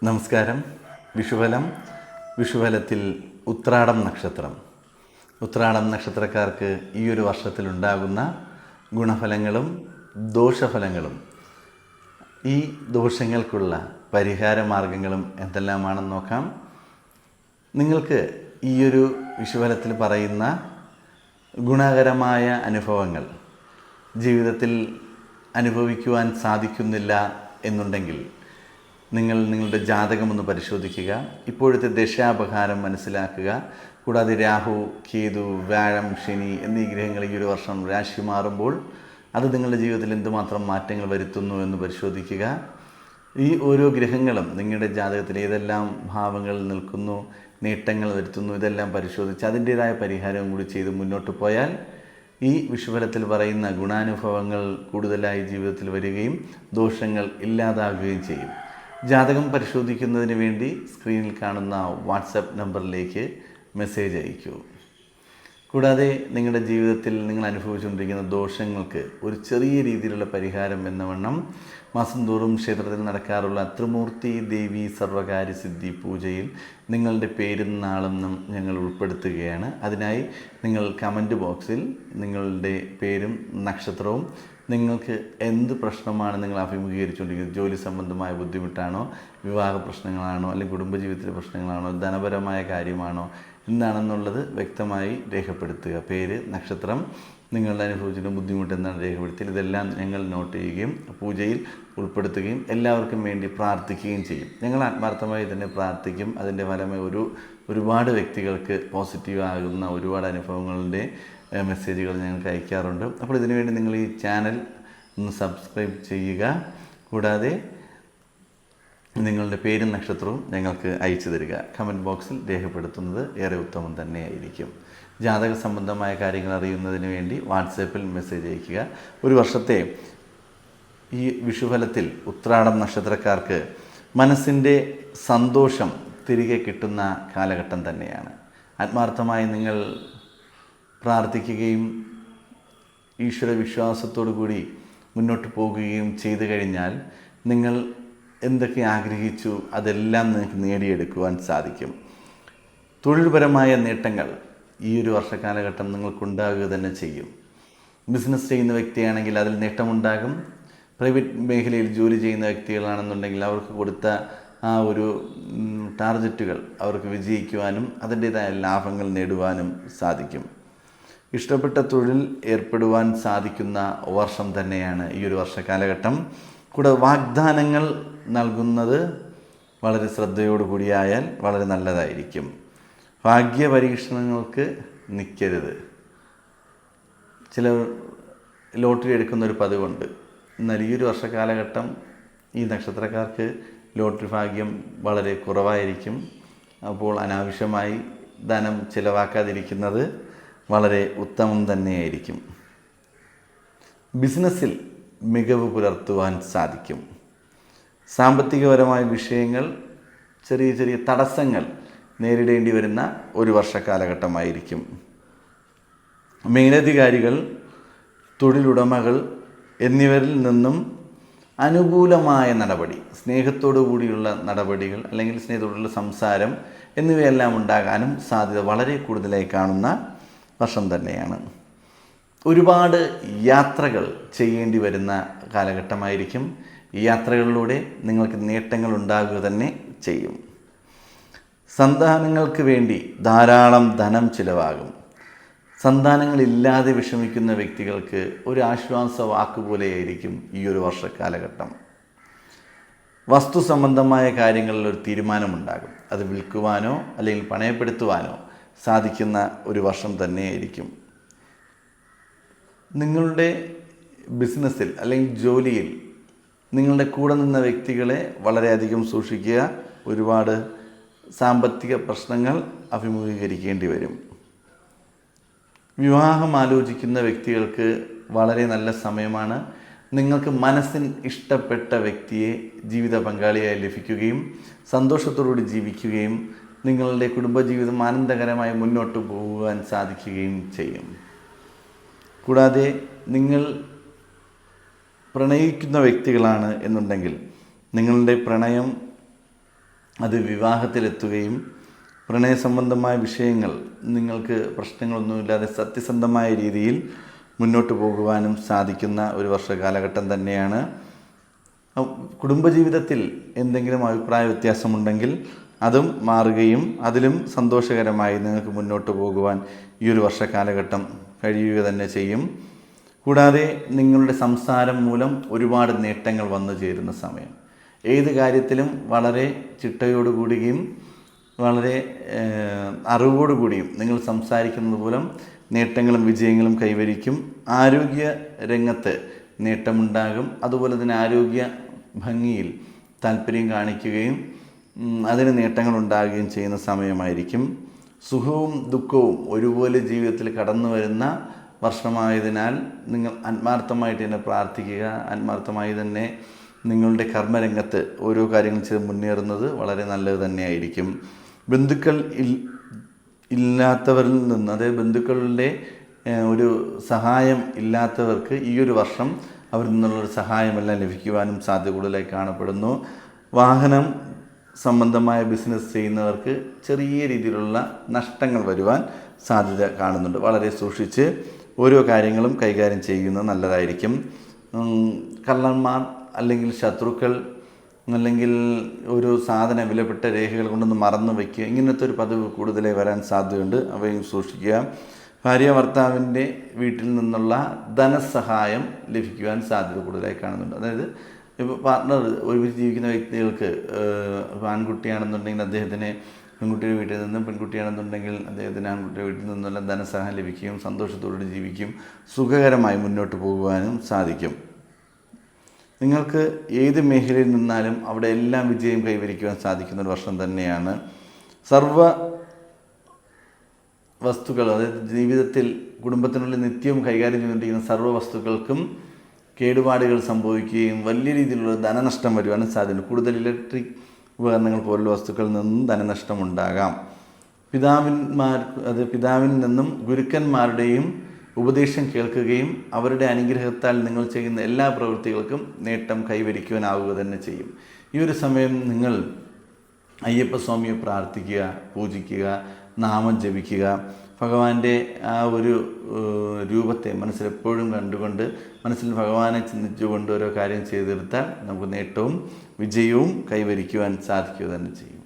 നമസ്കാരം. വിഷുഫലം. വിഷുഫലത്തിൽ ഉത്രാടം നക്ഷത്രം. ഉത്രാടം നക്ഷത്രക്കാർക്ക് ഈ ഒരു വർഷത്തിലുണ്ടാകുന്ന ഗുണഫലങ്ങളും ദോഷഫലങ്ങളും ഈ ദോഷങ്ങൾക്കുള്ള പരിഹാര മാർഗങ്ങളും എന്തെല്ലാമാണെന്ന് നോക്കാം. നിങ്ങൾക്ക് ഈ ഒരു വിഷുഫലത്തിൽ പറയുന്ന ഗുണകരമായ അനുഭവങ്ങൾ ജീവിതത്തിൽ അനുഭവിക്കുവാൻ സാധിക്കുന്നില്ല എന്നുണ്ടെങ്കിൽ നിങ്ങളുടെ ജാതകമൊന്ന് പരിശോധിക്കുക. ഇപ്പോഴത്തെ ദശാപഹാരം മനസ്സിലാക്കുക. കൂടാതെ രാഹു, കേതു, വ്യാഴം, ശനി എന്നീ ഗ്രഹങ്ങൾ ഈ ഒരു വർഷം രാശി മാറുമ്പോൾ അത് നിങ്ങളുടെ ജീവിതത്തിൽ എന്തുമാത്രം മാറ്റങ്ങൾ വരുത്തുന്നു എന്ന് പരിശോധിക്കുക. ഈ ഓരോ ഗ്രഹങ്ങളും നിങ്ങളുടെ ജാതകത്തിൽ ഏതെല്ലാം ഭാവങ്ങളിൽ നിൽക്കുന്നു, നേട്ടങ്ങൾ വരുത്തുന്നു, ഇതെല്ലാം പരിശോധിച്ച് അതിൻ്റേതായ പരിഹാരവും കൂടി ചെയ്ത് മുന്നോട്ട് പോയാൽ ഈ വിഷുഫലത്തിൽ പറയുന്ന ഗുണാനുഭവങ്ങൾ കൂടുതലായി ജീവിതത്തിൽ വരികയും ദോഷങ്ങൾ ഇല്ലാതാകുകയും ചെയ്യും. ജാതകം പരിശോധിക്കുന്നതിന് വേണ്ടി സ്ക്രീനിൽ കാണുന്ന വാട്സപ്പ് നമ്പറിലേക്ക് മെസ്സേജ് അയക്കൂ. കൂടാതെ നിങ്ങളുടെ ജീവിതത്തിൽ നിങ്ങൾ അനുഭവിച്ചുകൊണ്ടിരിക്കുന്ന ദോഷങ്ങൾക്ക് ഒരു ചെറിയ രീതിയിലുള്ള പരിഹാരം എന്ന വണ്ണം മാസം തോറും ക്ഷേത്രത്തിൽ നടക്കാറുള്ള ത്രിമൂർത്തി ദേവി സർവകാര്യ സിദ്ധി പൂജയിൽ നിങ്ങളുടെ പേരും നാളും ഞങ്ങൾ ഉൾപ്പെടുത്തുകയാണ്. അതിനായി നിങ്ങൾ കമൻറ്റ് ബോക്സിൽ നിങ്ങളുടെ പേരും നക്ഷത്രവും, നിങ്ങൾക്ക് എന്ത് പ്രശ്നമാണ് നിങ്ങൾ അഭിമുഖീകരിച്ചുകൊണ്ടിരിക്കുന്നത്, ജോലി സംബന്ധമായ ബുദ്ധിമുട്ടാണോ, വിവാഹ പ്രശ്നങ്ങളാണോ, അല്ലെങ്കിൽ കുടുംബജീവിതത്തിലെ പ്രശ്നങ്ങളാണോ, ധനപരമായ കാര്യമാണോ, എന്താണെന്നുള്ളത് വ്യക്തമായി രേഖപ്പെടുത്തുക. പേര്, നക്ഷത്രം, നിങ്ങളുടെ അനുഭവിച്ചിട്ട് ബുദ്ധിമുട്ട് എന്താണ് രേഖപ്പെടുത്തി. ഇതെല്ലാം ഞങ്ങൾ നോട്ട് ചെയ്യുകയും പൂജയിൽ ഉൾപ്പെടുത്തുകയും എല്ലാവർക്കും വേണ്ടി പ്രാർത്ഥിക്കുകയും ചെയ്യും. ഞങ്ങൾ ആത്മാർത്ഥമായി തന്നെ പ്രാർത്ഥിക്കും. അതിൻ്റെ ഫലമായി ഒരുപാട് വ്യക്തികൾക്ക് പോസിറ്റീവ് ആകുന്ന ഒരുപാട് അനുഭവങ്ങളുടെ മെസ്സേജുകൾ ഞങ്ങൾക്ക് അയക്കാറുണ്ട്. അപ്പോൾ ഇതിനുവേണ്ടി നിങ്ങൾ ഈ ചാനൽ ഒന്ന് സബ്സ്ക്രൈബ് ചെയ്യുക. കൂടാതെ നിങ്ങളുടെ പേരും നക്ഷത്രവും ഞങ്ങൾക്ക് അയച്ചു തരിക. കമൻറ്റ് ബോക്സിൽ രേഖപ്പെടുത്തുന്നത് ഏറെ ഉത്തമം തന്നെയായിരിക്കും. ജാതക സംബന്ധമായ കാര്യങ്ങൾ അറിയുന്നതിന് വേണ്ടി വാട്സാപ്പിൽ മെസ്സേജ് അയയ്ക്കുക. ഒരു വർഷത്തെ ഈ വിഷുഫലത്തിൽ ഉത്രാടം നക്ഷത്രക്കാർക്ക് മനസ്സിൻ്റെ സന്തോഷം തിരികെ കിട്ടുന്ന കാലഘട്ടം തന്നെയാണ്. ആത്മാർത്ഥമായി നിങ്ങൾ പ്രാർത്ഥിക്കുകയും ഈശ്വര വിശ്വാസത്തോടു കൂടി മുന്നോട്ട് പോകുകയും ചെയ്തു കഴിഞ്ഞാൽ നിങ്ങൾ എന്തൊക്കെ ആഗ്രഹിച്ചു അതെല്ലാം നിങ്ങൾക്ക് നേടിയെടുക്കുവാൻ സാധിക്കും. തൊഴിൽപരമായ നേട്ടങ്ങൾ ഈ ഒരു വർഷക്കാലഘട്ടം നിങ്ങൾക്കുണ്ടാകുക തന്നെ ചെയ്യും. ബിസിനസ് ചെയ്യുന്ന വ്യക്തിയാണെങ്കിൽ അതിൽ നേട്ടമുണ്ടാകും. പ്രൈവറ്റ് മേഖലയിൽ ജോലി ചെയ്യുന്ന വ്യക്തികളാണെന്നുണ്ടെങ്കിൽ അവർക്ക് കൊടുത്ത ആ ഒരു ടാർഗറ്റുകൾ അവർക്ക് വിജയിക്കുവാനും അതിൻ്റേതായ ലാഭങ്ങൾ നേടുവാനും സാധിക്കും. ഇഷ്ടപ്പെട്ട തൊഴിൽ ഏർപ്പെടുവാൻ സാധിക്കുന്ന വർഷം തന്നെയാണ് ഈ ഒരു വർഷക്കാലഘട്ടം. കൂടെ വാഗ്ദാനങ്ങൾ നൽകുന്നത് വളരെ ശ്രദ്ധയോടുകൂടിയായാൽ വളരെ നല്ലതായിരിക്കും. ഭാഗ്യ പരീക്ഷണങ്ങൾക്ക് നിൽക്കരുത്. ചിലർ ലോട്ടറി എടുക്കുന്നൊരു പതിവുണ്ട്. എന്നാൽ ഈ ഒരു വർഷക്കാലഘട്ടം ഈ നക്ഷത്രക്കാർക്ക് ലോട്ടറി ഭാഗ്യം വളരെ കുറവായിരിക്കും. അപ്പോൾ അനാവശ്യമായി ധനം ചിലവാക്കാതിരിക്കുന്നത് വളരെ ഉത്തമം തന്നെയായിരിക്കും. ബിസിനസ്സിൽ മികവ് പുലർത്തുവാൻ സാധിക്കും. സാമ്പത്തികപരമായ വിഷയങ്ങൾ, ചെറിയ ചെറിയ തടസ്സങ്ങൾ നേരിടേണ്ടി വരുന്ന ഒരു വർഷക്കാലഘട്ടമായിരിക്കും. മേലധികാരികൾ, തൊഴിലുടമകൾ എന്നിവരിൽ നിന്നും അനുകൂലമായ നടപടി, സ്നേഹത്തോടു കൂടിയുള്ള നടപടികൾ അല്ലെങ്കിൽ സ്നേഹത്തോടുള്ള സംസാരം എന്നിവയെല്ലാം ഉണ്ടാകാനും സാധ്യത വളരെ കൂടുതലായി കാണുന്ന വർഷം തന്നെയാണ്. ഒരുപാട് യാത്രകൾ ചെയ്യേണ്ടി വരുന്ന കാലഘട്ടമായിരിക്കും. ഈ യാത്രകളിലൂടെ നിങ്ങൾക്ക് നേട്ടങ്ങൾ ഉണ്ടാകുക തന്നെ ചെയ്യും. സന്താനങ്ങൾക്ക് വേണ്ടി ധാരാളം ധനം ചിലവാകും. സന്താനങ്ങളില്ലാതെ വിഷമിക്കുന്ന വ്യക്തികൾക്ക് ഒരു ആശ്വാസ വാക്കുപോലെയായിരിക്കും ഈ ഒരു വർഷക്കാലഘട്ടം. വസ്തു സംബന്ധമായ കാര്യങ്ങളിൽ ഒരു തീരുമാനമുണ്ടാകും. അത് വിൽക്കുവാനോ അല്ലെങ്കിൽ പണയപ്പെടുത്തുവാനോ സാധിക്കുന്ന ഒരു വർഷം തന്നെയായിരിക്കും. നിങ്ങളുടെ ബിസിനസ്സിൽ അല്ലെങ്കിൽ ജോലിയിൽ നിങ്ങളുടെ കൂടെ നിന്ന വ്യക്തികളെ വളരെയധികം സൂക്ഷിക്കുക. ഒരുപാട് സാമ്പത്തിക പ്രശ്നങ്ങൾ അഭിമുഖീകരിക്കേണ്ടി വരും. വിവാഹം ആലോചിക്കുന്ന വ്യക്തികൾക്ക് വളരെ നല്ല സമയമാണ്. നിങ്ങൾക്ക് മനസ്സിന് ഇഷ്ടപ്പെട്ട വ്യക്തിയെ ജീവിത പങ്കാളിയായി ലഭിക്കുകയും സന്തോഷത്തോടുകൂടി ജീവിക്കുകയും നിങ്ങളുടെ കുടുംബജീവിതം ആനന്ദകരമായി മുന്നോട്ട് പോകുവാൻ സാധിക്കുകയും ചെയ്യും. കൂടാതെ നിങ്ങൾ പ്രണയിക്കുന്ന വ്യക്തികളാണ് എന്നുണ്ടെങ്കിൽ നിങ്ങളുടെ പ്രണയം അത് വിവാഹത്തിലെത്തുകയും പ്രണയ സംബന്ധമായ വിഷയങ്ങൾ നിങ്ങൾക്ക് പ്രശ്നങ്ങളൊന്നുമില്ലാതെ സത്യസന്ധമായ രീതിയിൽ മുന്നോട്ട് പോകുവാനും സാധിക്കുന്ന ഒരു വർഷകാലഘട്ടം തന്നെയാണ്. കുടുംബജീവിതത്തിൽ എന്തെങ്കിലും അഭിപ്രായ വ്യത്യാസമുണ്ടെങ്കിൽ അതും മാറുകയും അതിലും സന്തോഷകരമായി നിങ്ങൾക്ക് മുന്നോട്ട് പോകുവാൻ ഈ ഒരു വർഷകാലഘട്ടം കഴിയുക തന്നെ ചെയ്യും. കൂടാതെ നിങ്ങളുടെ സംസാരം മൂലം ഒരുപാട് നേട്ടങ്ങൾ വന്നു ചേരുന്ന സമയം. ഏത് കാര്യത്തിലും വളരെ ചിട്ടയോടുകൂടിയും വളരെ അറിവോടുകൂടിയും നിങ്ങൾ സംസാരിക്കുന്നത് മൂലം നേട്ടങ്ങളും വിജയങ്ങളും കൈവരിക്കും. ആരോഗ്യ രംഗത്ത് നേട്ടമുണ്ടാകും. അതുപോലെ തന്നെ ആരോഗ്യ ഭംഗിയിൽ താല്പര്യം കാണിക്കുകയും അതിന് നേട്ടങ്ങൾ ഉണ്ടാകുകയും ചെയ്യുന്ന സമയമായിരിക്കും. സുഖവും ദുഃഖവും ഒരുപോലെ ജീവിതത്തിൽ കടന്നു വരുന്ന വർഷമായതിനാൽ നിങ്ങൾ ആത്മാർത്ഥമായിട്ട് തന്നെ പ്രാർത്ഥിക്കുക. ആത്മാർത്ഥമായി തന്നെ നിങ്ങളുടെ കർമ്മരംഗത്ത് ഓരോ കാര്യങ്ങൾ ചെയ്ത് മുന്നേറുന്നത് വളരെ നല്ലത് തന്നെയായിരിക്കും. ബന്ധുക്കൾ ഇല്ലാത്തവരിൽ നിന്ന്, അതായത് ബന്ധുക്കളുടെ ഒരു സഹായം ഇല്ലാത്തവർക്ക് ഈ ഒരു വർഷം അവരിൽ നിന്നുള്ളൊരു സഹായമെല്ലാം ലഭിക്കുവാനും സാധ്യത കൂടുതലായി കാണപ്പെടുന്നു. വാഹനം സംബന്ധമായ ബിസിനസ് ചെയ്യുന്നവർക്ക് ചെറിയ രീതിയിലുള്ള നഷ്ടങ്ങൾ വരുവാൻ സാധ്യത കാണുന്നുണ്ട്. വളരെ സൂക്ഷിച്ച് ഓരോ കാര്യങ്ങളും കൈകാര്യം ചെയ്യുന്നത് നല്ലതായിരിക്കും. കള്ളന്മാർ അല്ലെങ്കിൽ ശത്രുക്കൾ അല്ലെങ്കിൽ ഒരു സാധന വിലപ്പെട്ട രേഖകൾ കൊണ്ടൊന്ന് മറന്നു വയ്ക്കുക, ഇങ്ങനത്തെ ഒരു പതിവ് കൂടുതലായി വരാൻ സാധ്യതയുണ്ട്. അവയും സൂക്ഷിക്കുക. ഭാര്യ ഭർത്താവിൻ്റെ വീട്ടിൽ നിന്നുള്ള ധനസഹായം ലഭിക്കുവാൻ സാധ്യത കൂടുതലായി കാണുന്നുണ്ട്. അതായത് ഇപ്പോൾ പാർട്ട്ണർ ഒരുമിച്ച് ജീവിക്കുന്ന വ്യക്തികൾക്ക് ആൺകുട്ടിയാണെന്നുണ്ടെങ്കിൽ അദ്ദേഹത്തിന് പെൺകുട്ടിയുടെ വീട്ടിൽ നിന്നും, പെൺകുട്ടിയാണെന്നുണ്ടെങ്കിൽ അദ്ദേഹത്തിന് ആൺകുട്ടിയുടെ വീട്ടിൽ നിന്നുള്ള ധനസഹായം ലഭിക്കുകയും സന്തോഷത്തോടെ ജീവിക്കും, സുഖകരമായി മുന്നോട്ട് പോകുവാനും സാധിക്കും. നിങ്ങൾക്ക് ഏത് മേഖലയിൽ നിന്നാലും അവിടെ എല്ലാം വിജയം കൈവരിക്കുവാൻ സാധിക്കുന്ന ഒരു വർഷം തന്നെയാണ്. സർവ വസ്തുക്കൾ, അതായത് ജീവിതത്തിൽ കുടുംബത്തിനുള്ളിൽ നിത്യവും കൈകാര്യം ചെയ്തുകൊണ്ടിരിക്കുന്ന സർവ്വ വസ്തുക്കൾക്കും കേടുപാടുകൾ സംഭവിക്കുകയും വലിയ രീതിയിലുള്ള ധനനഷ്ടം വരുവാനും സാധ്യതയുണ്ട്. കൂടുതൽ ഇലക്ട്രിക് ഉപകരണങ്ങൾ പോലുള്ള വസ്തുക്കളിൽ നിന്നും ധനനഷ്ടം ഉണ്ടാകാം. പിതാവിൽ നിന്നും ഗുരുക്കന്മാരുടെയും ഉപദേശം കേൾക്കുകയും അവരുടെ അനുഗ്രഹത്താൽ നിങ്ങൾ ചെയ്യുന്ന എല്ലാ പ്രവൃത്തികൾക്കും നേട്ടം കൈവരിക്കുവാനാവുക തന്നെ ചെയ്യും. ഈ ഒരു സമയം നിങ്ങൾ അയ്യപ്പസ്വാമിയെ പ്രാർത്ഥിക്കുക, പൂജിക്കുക, നാമം ജപിക്കുക. ഭഗവാന്റെ ആ ഒരു രൂപത്തെ മനസ്സിലെപ്പോഴും കണ്ടുകൊണ്ട് മനസ്സിൽ ഭഗവാനെ ചിന്തിച്ചുകൊണ്ട് ഓരോ കാര്യം ചെയ്തെടുത്താൽ നമുക്ക് നേട്ടവും വിജയവും കൈവരിക്കുവാൻ സാധിക്കുക തന്നെ ചെയ്യും.